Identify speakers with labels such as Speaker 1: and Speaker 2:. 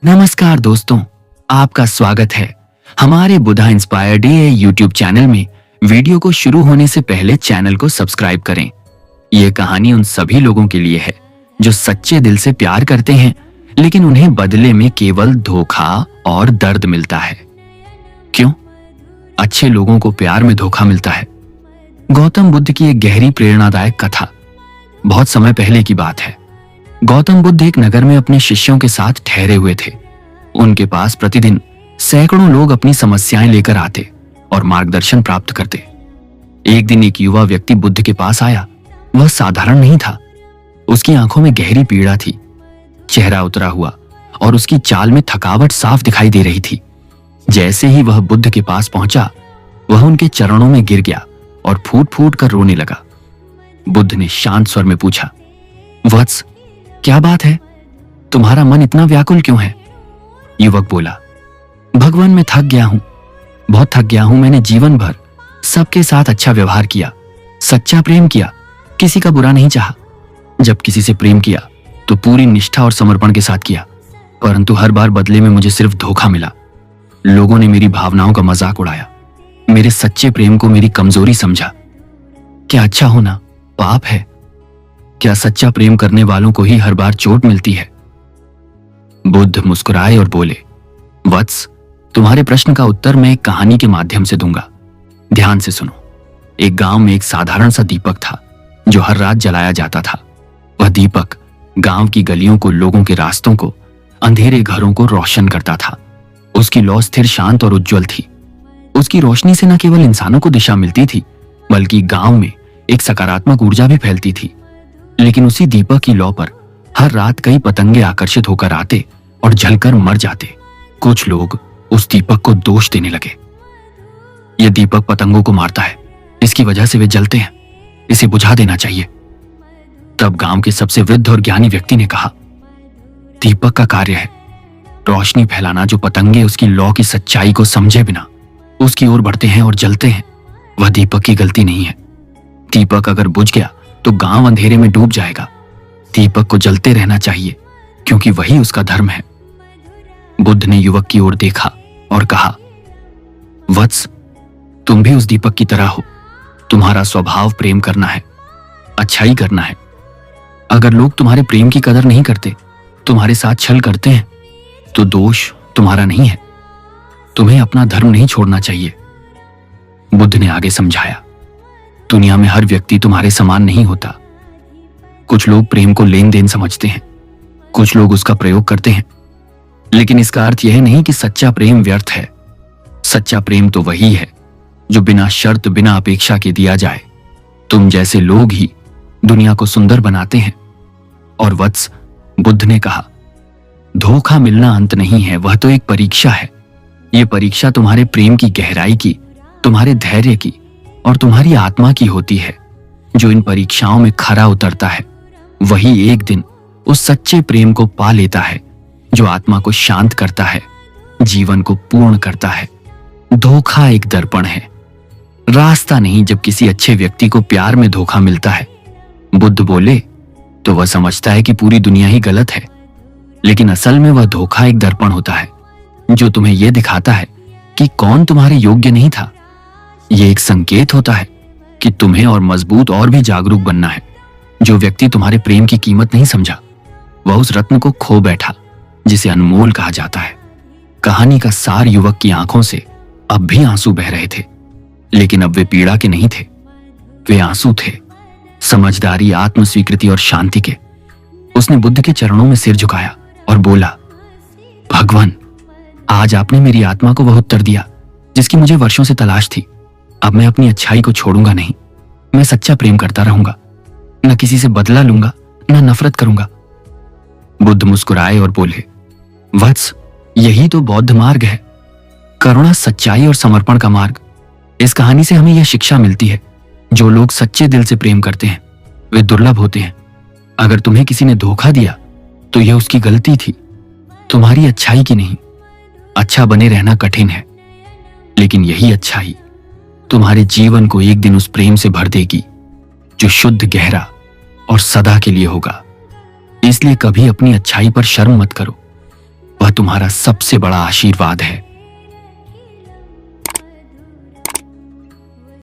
Speaker 1: नमस्कार दोस्तों, आपका स्वागत है हमारे बुधा इंस्पायर डे यूट्यूब चैनल में। वीडियो को शुरू होने से पहले चैनल को सब्सक्राइब करें। ये कहानी उन सभी लोगों के लिए है जो सच्चे दिल से प्यार करते हैं, लेकिन उन्हें बदले में केवल धोखा और दर्द मिलता है। क्यों अच्छे लोगों को प्यार में धोखा मिलता है? गौतम बुद्ध की एक गहरी प्रेरणादायक कथा। बहुत समय पहले की बात है। गौतम बुद्ध एक नगर में अपने शिष्यों के साथ ठहरे हुए थे। उनके पास प्रतिदिन सैकड़ों लोग अपनी समस्याएं लेकर आते और मार्गदर्शन प्राप्त करते। एक दिन एक युवा व्यक्ति बुद्ध के पास आया। वह साधारण नहीं था। उसकी आंखों में गहरी पीड़ा थी, चेहरा उतरा हुआ और उसकी चाल में थकावट साफ दिखाई दे रही थी। जैसे ही वह बुद्ध के पास पहुंचा, वह उनके चरणों में गिर गया और फूट फूट कर रोने लगा। बुद्ध ने शांत स्वर में पूछा, वत्स, क्या बात है? तुम्हारा मन इतना व्याकुल क्यों है? युवक बोला, भगवान, मैं थक गया हूं, बहुत थक गया हूं। मैंने जीवन भर सबके साथ अच्छा व्यवहार किया, सच्चा प्रेम किया, किसी का बुरा नहीं चाहा। जब किसी से प्रेम किया तो पूरी निष्ठा और समर्पण के साथ किया, परंतु हर बार बदले में मुझे सिर्फ धोखा मिला। लोगों ने मेरी भावनाओं का मजाक उड़ाया, मेरे सच्चे प्रेम को मेरी कमजोरी समझा। क्या अच्छा होना पाप है? क्या सच्चा प्रेम करने वालों को ही हर बार चोट मिलती है? बुद्ध मुस्कुराए और बोले, वत्स, तुम्हारे प्रश्न का उत्तर मैं एक कहानी के माध्यम से दूंगा। ध्यान से सुनो। एक गांव में एक साधारण सा दीपक था जो हर रात जलाया जाता था। वह दीपक गांव की गलियों को, लोगों के रास्तों को, अंधेरे घरों को रोशन करता था। उसकी लौ स्थिर, शांत और उज्जवल थी। उसकी रोशनी से न केवल इंसानों को दिशा मिलती थी, बल्कि गांव में एक सकारात्मक ऊर्जा भी फैलती थी। लेकिन उसी दीपक की लौ पर हर रात कई पतंगे आकर्षित होकर आते और जलकर मर जाते। कुछ लोग उस दीपक को दोष देने लगे। यह दीपक पतंगों को मारता है, इसकी वजह से वे जलते हैं, इसे बुझा देना चाहिए। तब गांव के सबसे वृद्ध और ज्ञानी व्यक्ति ने कहा, दीपक का कार्य है रोशनी फैलाना। जो पतंगे उसकी लौ की सच्चाई को समझे बिना उसकी ओर बढ़ते हैं और जलते हैं, वह दीपक की गलती नहीं है। दीपक अगर बुझ गया तो गांव अंधेरे में डूब जाएगा। दीपक को जलते रहना चाहिए, क्योंकि वही उसका धर्म है। बुद्ध ने युवक की ओर देखा और कहा, वत्स, तुम भी उस दीपक की तरह हो। तुम्हारा स्वभाव प्रेम करना है, अच्छाई करना है। अगर लोग तुम्हारे प्रेम की कदर नहीं करते, तुम्हारे साथ छल करते हैं, तो दोष तुम्हारा नहीं है। तुम्हें अपना धर्म नहीं छोड़ना चाहिए। बुद्ध ने आगे समझाया, दुनिया में हर व्यक्ति तुम्हारे समान नहीं होता। कुछ लोग प्रेम को लेन देन समझते हैं, कुछ लोग उसका प्रयोग करते हैं, लेकिन इसका अर्थ यह नहीं कि सच्चा प्रेम व्यर्थ है। सच्चा प्रेम तो वही है जो बिना शर्त, बिना अपेक्षा के दिया जाए। तुम जैसे लोग ही दुनिया को सुंदर बनाते हैं। और वत्स, बुद्ध ने कहा, धोखा मिलना अंत नहीं है, वह तो एक परीक्षा है। यह परीक्षा तुम्हारे प्रेम की गहराई की, तुम्हारे धैर्य की और तुम्हारी आत्मा की होती है। जो इन परीक्षाओं में खरा उतरता है, वही एक दिन उस सच्चे प्रेम को पा लेता है जो आत्मा को शांत करता है, जीवन को पूर्ण करता है। धोखा एक दर्पण है, रास्ता नहीं। जब किसी अच्छे व्यक्ति को प्यार में धोखा मिलता है, बुद्ध बोले, तो वह समझता है कि पूरी दुनिया ही गलत है। लेकिन असल में वह धोखा एक दर्पण होता है जो तुम्हें यह दिखाता है कि कौन तुम्हारे योग्य नहीं था। यह एक संकेत होता है कि तुम्हें और मजबूत और भी जागरूक बनना है। जो व्यक्ति तुम्हारे प्रेम की कीमत नहीं समझा, वह उस रत्न को खो बैठा जिसे अनमोल कहा जाता है। कहानी का सार युवक की आंखों से अब भी आंसू बह रहे थे, लेकिन अब वे पीड़ा के नहीं थे, वे आंसू थे समझदारी, आत्म स्वीकृति और शांति के। उसने बुद्ध के चरणों में सिर झुकाया और बोला, भगवान, आज आपने मेरी आत्मा को वह उत्तर दिया जिसकी मुझे वर्षों से तलाश थी। अब मैं अपनी अच्छाई को छोड़ूंगा नहीं। मैं सच्चा प्रेम करता रहूंगा, न किसी से बदला लूंगा, न नफरत करूंगा। बुद्ध मुस्कुराए और बोले, वत्स, यही तो बौद्ध मार्ग है, करुणा, सच्चाई और समर्पण का मार्ग। इस कहानी से हमें यह शिक्षा मिलती है, जो लोग सच्चे दिल से प्रेम करते हैं वे दुर्लभ होते हैं। अगर तुम्हें किसी ने धोखा दिया तो यह उसकी गलती थी, तुम्हारी अच्छाई की नहीं। अच्छा बने रहना कठिन है, लेकिन यही अच्छाई तुम्हारे जीवन को एक दिन उस प्रेम से भर देगी जो शुद्ध, गहरा और सदा के लिए होगा। इसलिए कभी अपनी अच्छाई पर शर्म मत करो। वह तुम्हारा सबसे बड़ा आशीर्वाद है।